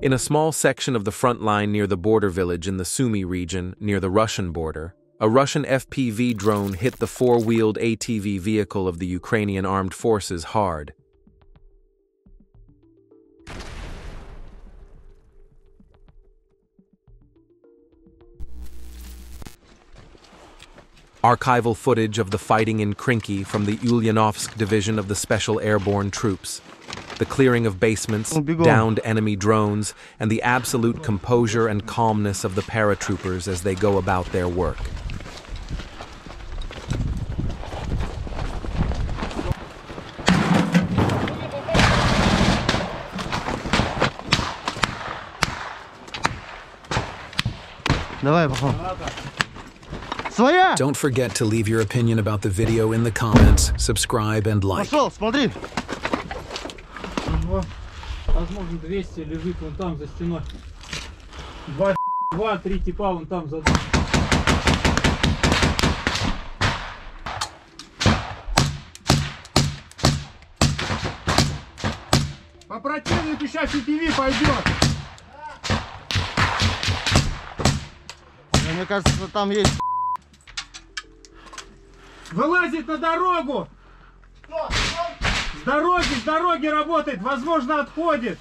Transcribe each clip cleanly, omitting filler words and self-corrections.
In a small section of the front line near the border village in the Sumy region, near the Russian border, a Russian FPV drone hit the four-wheeled ATV vehicle of the Ukrainian armed forces hard. Archival footage of the fighting in Krinky from the Ulyanovsk division of the Special Airborne Troops. The clearing of basements, downed enemy drones, and the absolute composure and calmness of the paratroopers as they go about their work. Don't forget to leave your opinion about the video in the comments, subscribe and like. Возможно, 200 лежит вон там за стеной. Два-три типа вон там за... По противнику сейчас CTV пойдет. Мне кажется, там есть... Вылазит на дорогу! С дороги работает, возможно, отходит.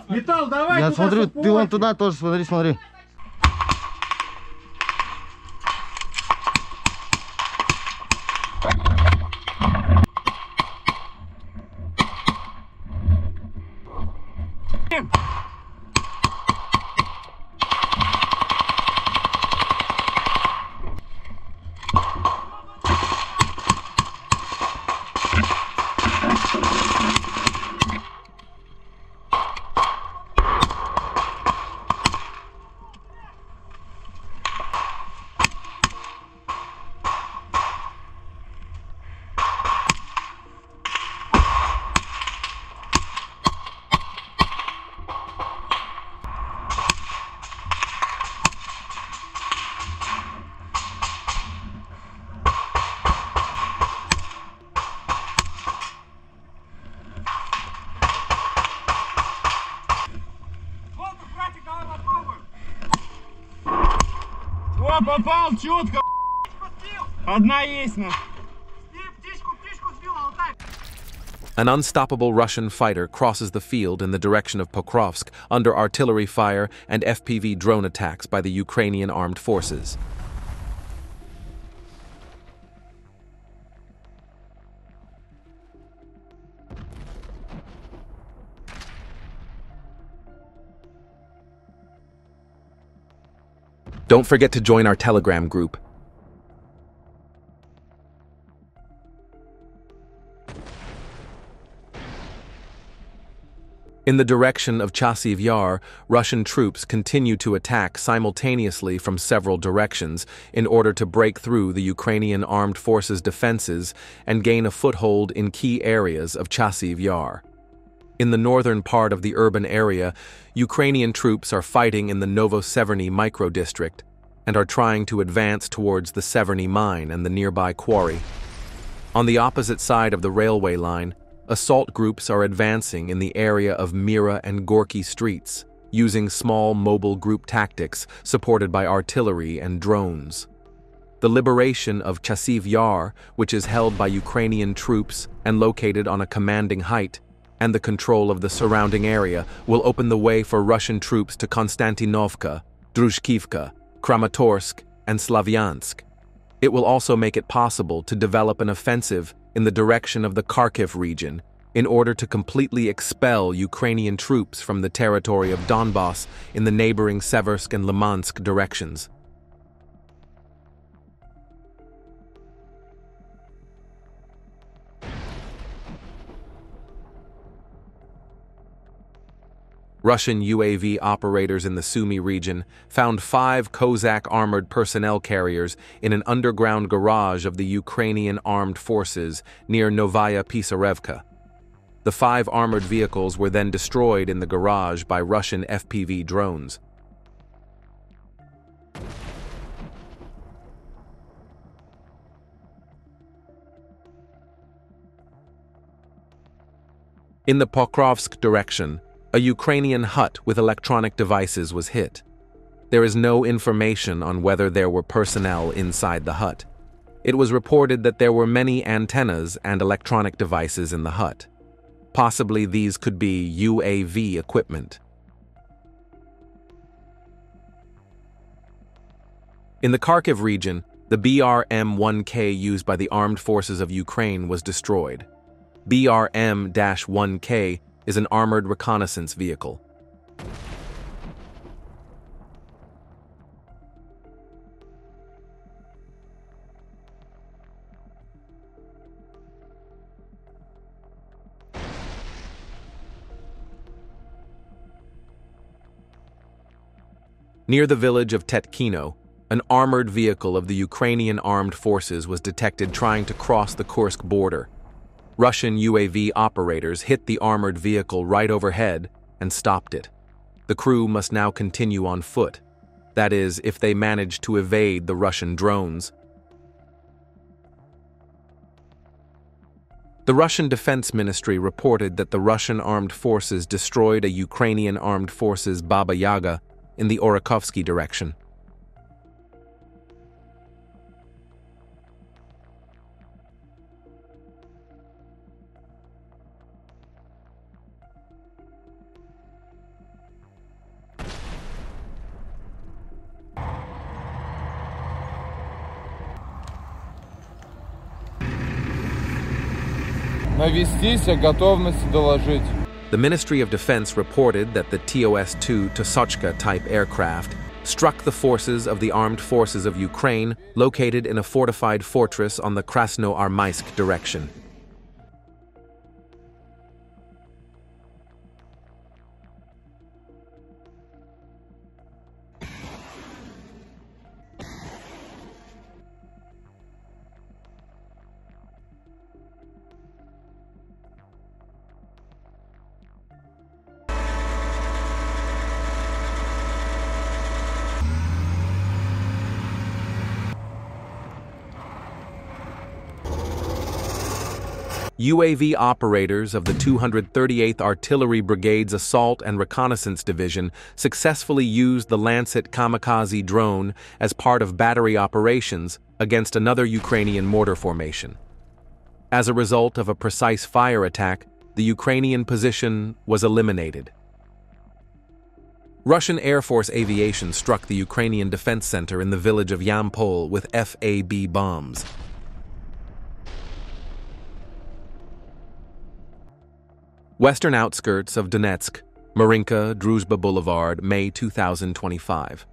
Металл, давай. Я туда, смотрю, ты вон уходит. туда тоже смотри. О, попал четко. Одна есть, ну. An unstoppable Russian fighter crosses the field in the direction of Pokrovsk under artillery fire and FPV drone attacks by the Ukrainian armed forces. Don't forget to join our Telegram group. In the direction of Chasiv Yar, Russian troops continue to attack simultaneously from several directions in order to break through the Ukrainian armed forces' defenses and gain a foothold in key areas of Chasiv Yar. In the northern part of the urban area, Ukrainian troops are fighting in the Novoseverny microdistrict and are trying to advance towards the Severny mine and the nearby quarry. On the opposite side of the railway line, assault groups are advancing in the area of Mira and Gorky streets, using small mobile group tactics supported by artillery and drones. The liberation of Chasiv Yar, which is held by Ukrainian troops and located on a commanding height, and the control of the surrounding area will open the way for Russian troops to Konstantinovka, Druzhkivka, Kramatorsk, and Slavyansk. It will also make it possible to develop an offensive in the direction of the Kharkiv region in order to completely expel Ukrainian troops from the territory of Donbass in the neighboring Seversk and Limansk directions. Russian UAV operators in the Sumy region found 5 Kozak armored personnel carriers in an underground garage of the Ukrainian armed forces near Novaya Pisarevka. The 5 armored vehicles were then destroyed in the garage by Russian FPV drones. In the Pokrovsk direction, A Ukrainian hut with electronic devices was hit. There is no information on whether there were personnel inside the hut. It was reported that there were many antennas and electronic devices in the hut. Possibly these could be UAV equipment. In the Kharkiv region, the BRM-1K used by the armed forces of Ukraine was destroyed. BRM-1K is an armored reconnaissance vehicle. Near the village of Tetkino, an armored vehicle of the Ukrainian armed forces was detected trying to cross the Kursk border. Russian UAV operators hit the armored vehicle right overhead and stopped it. The crew must now continue on foot. That is, if they manage to evade the Russian drones. The Russian Defense Ministry reported that the Russian armed forces destroyed a Ukrainian armed forces Baba Yaga in the Orakovsky direction. Навестись о готовности доложить. The Ministry of Defense reported that the TOS-2 Tosochka-type aircraft struck the forces of the Armed Forces of Ukraine located in a fortified fortress on the Krasnoarmysk direction. UAV operators of the 238th Artillery Brigade's Assault and Reconnaissance Division successfully used the Lancet kamikaze drone as part of battery operations against another Ukrainian mortar formation. As a result of a precise fire attack, the Ukrainian position was eliminated. Russian Air Force aviation struck the Ukrainian Defense Center in the village of Yampol with FAB bombs. Western outskirts of Donetsk, Marinka, Druzhba Boulevard, May 2025.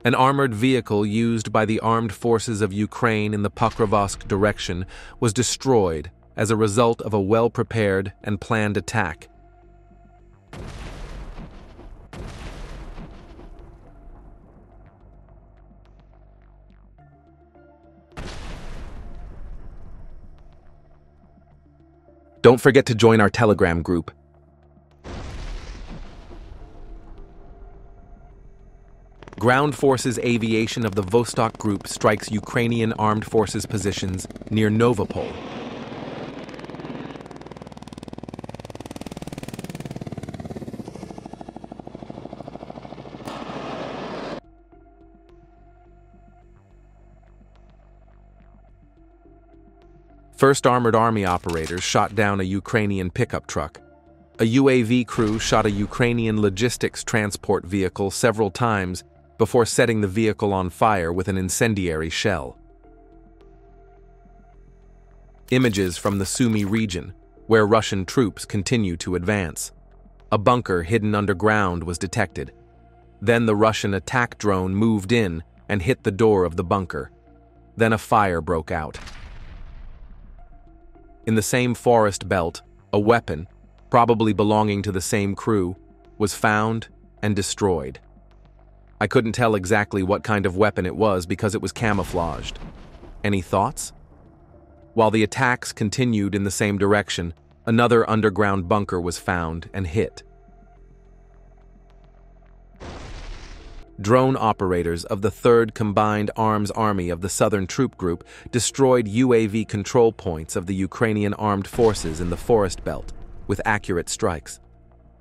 An armored vehicle used by the armed forces of Ukraine in the Pokrovsk direction was destroyed as a result of a well-prepared and planned attack. Don't forget to join our Telegram group. Ground Forces Aviation of the Vostok Group strikes Ukrainian Armed Forces positions near Novopol. First Armored Army operators shot down a Ukrainian pickup truck. A UAV crew shot a Ukrainian logistics transport vehicle several times before setting the vehicle on fire with an incendiary shell. Images from the Sumy region, where Russian troops continue to advance. A bunker hidden underground was detected. Then the Russian attack drone moved in and hit the door of the bunker. Then a fire broke out. In the same forest belt, a weapon, probably belonging to the same crew, was found and destroyed. I couldn't tell exactly what kind of weapon it was because it was camouflaged. Any thoughts? While the attacks continued in the same direction, another underground bunker was found and hit. drone operators of the 3rd Combined Arms Army of the Southern Troop Group destroyed UAV control points of the Ukrainian armed forces in the forest belt with accurate strikes.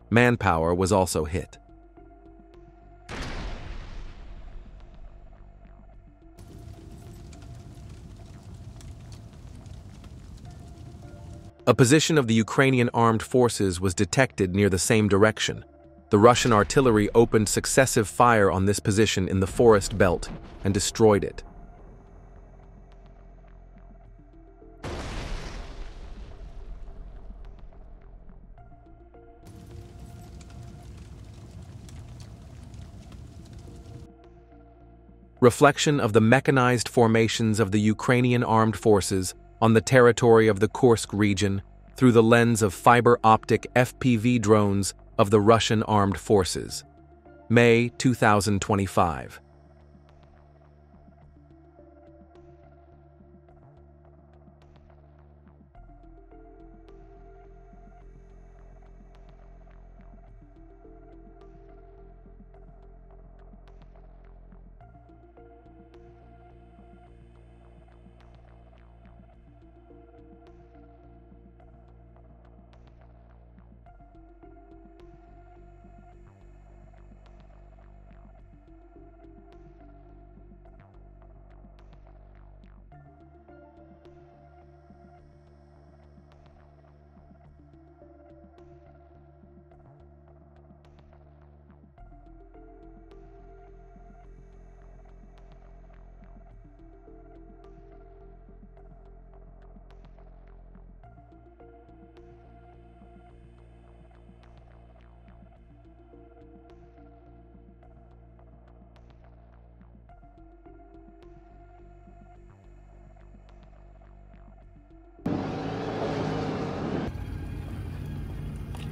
Manpower was also hit. A position of the Ukrainian armed forces was detected near the same direction. The Russian artillery opened successive fire on this position in the forest belt and destroyed it. Reflection of the mechanized formations of the Ukrainian armed forces on the territory of the Kursk region through the lens of fiber optic FPV drones of the Russian armed forces. May 2025.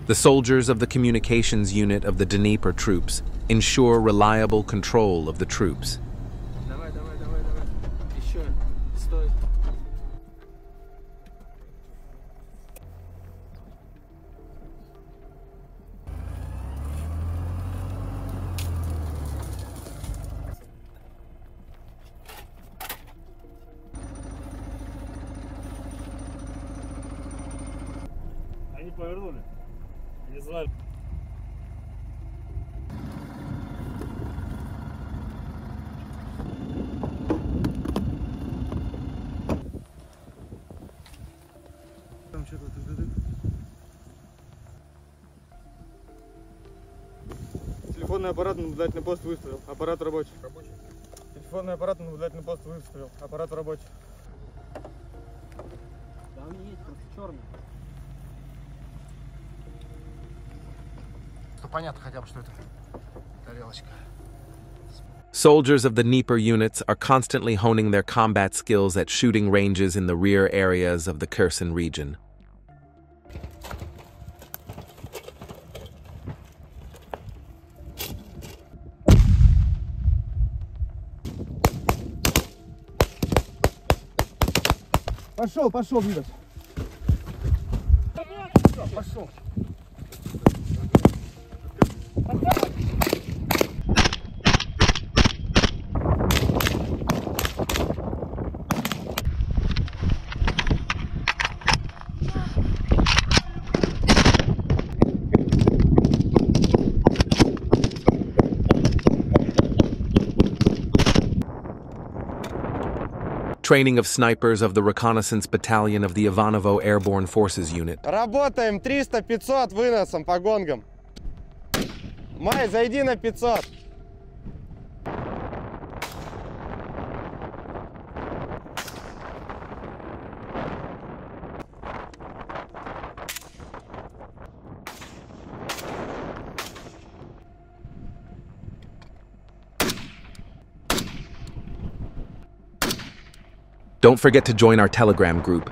The soldiers of the communications unit of the Dnieper troops ensure reliable control of the troops. Давай. Еще. Стой. Они повернули. Не знаю. Там что-то Телефонный аппарат на наблюдательный пост выставил. Аппарат рабочий. Телефонный аппарат на наблюдательный пост выставил. Аппарат рабочий. Там есть просто черный. Понятно хотя бы, что это тарелочка. Soldiers of the Dnieper units are constantly honing their combat skills at shooting ranges in the rear areas of the Kherson region. Пошел, видать. Пошел. Training of snipers of the reconnaissance battalion of the Ivanovo Airborne Forces Unit. Работаем 300-500 выносом по гонгам. Май, зайди на 500. Don't forget to join our Telegram group.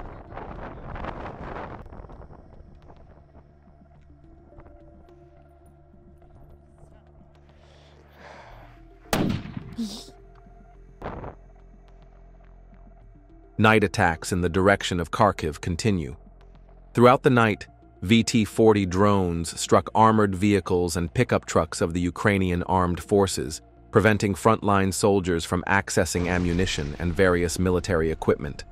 Night attacks in the direction of Kharkiv continue. Throughout the night, VT-40 drones struck armored vehicles and pickup trucks of the Ukrainian armed forces, preventing frontline soldiers from accessing ammunition and various military equipment.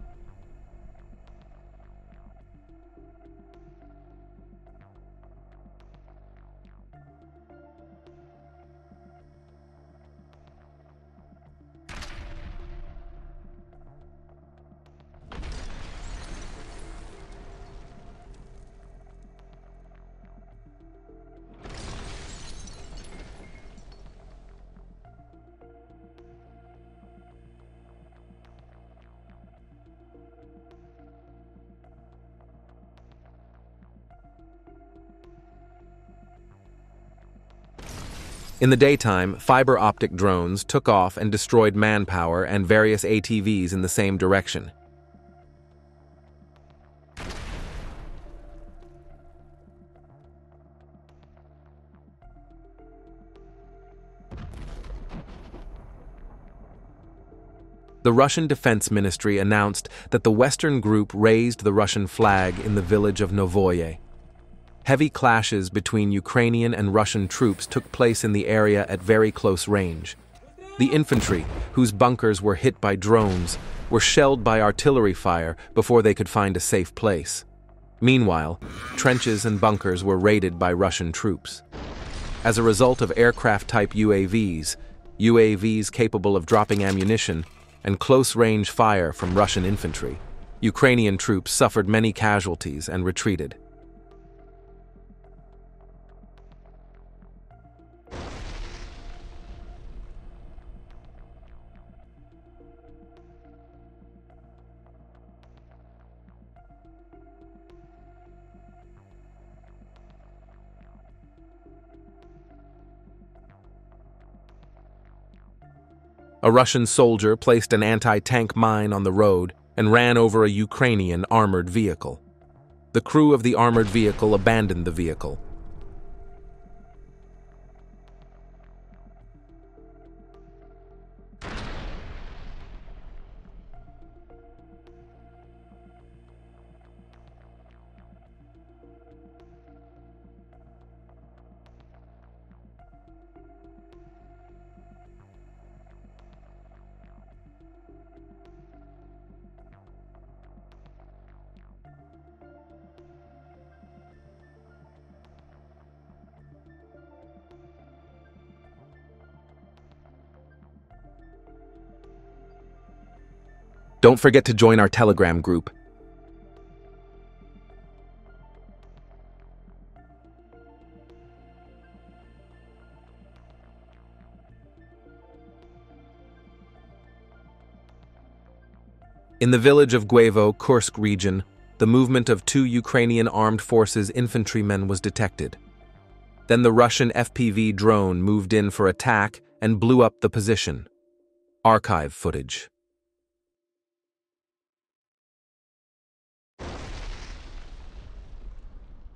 In the daytime, fiber optic drones took off and destroyed manpower and various ATVs in the same direction. The Russian Defense Ministry announced that the Western group raised the Russian flag in the village of Novoye. Heavy clashes between Ukrainian and Russian troops took place in the area at very close range. The infantry, whose bunkers were hit by drones, were shelled by artillery fire before they could find a safe place. Meanwhile, trenches and bunkers were raided by Russian troops. As a result of aircraft-type UAVs capable of dropping ammunition, and close-range fire from Russian infantry, Ukrainian troops suffered many casualties and retreated. A Russian soldier placed an anti-tank mine on the road and ran over a Ukrainian armored vehicle. The crew of the armored vehicle abandoned the vehicle. Don't forget to join our Telegram group. In the village of Guevo, Kursk region, the movement of 2 Ukrainian armed forces infantrymen was detected. Then the Russian FPV drone moved in for attack and blew up the position. Archive footage.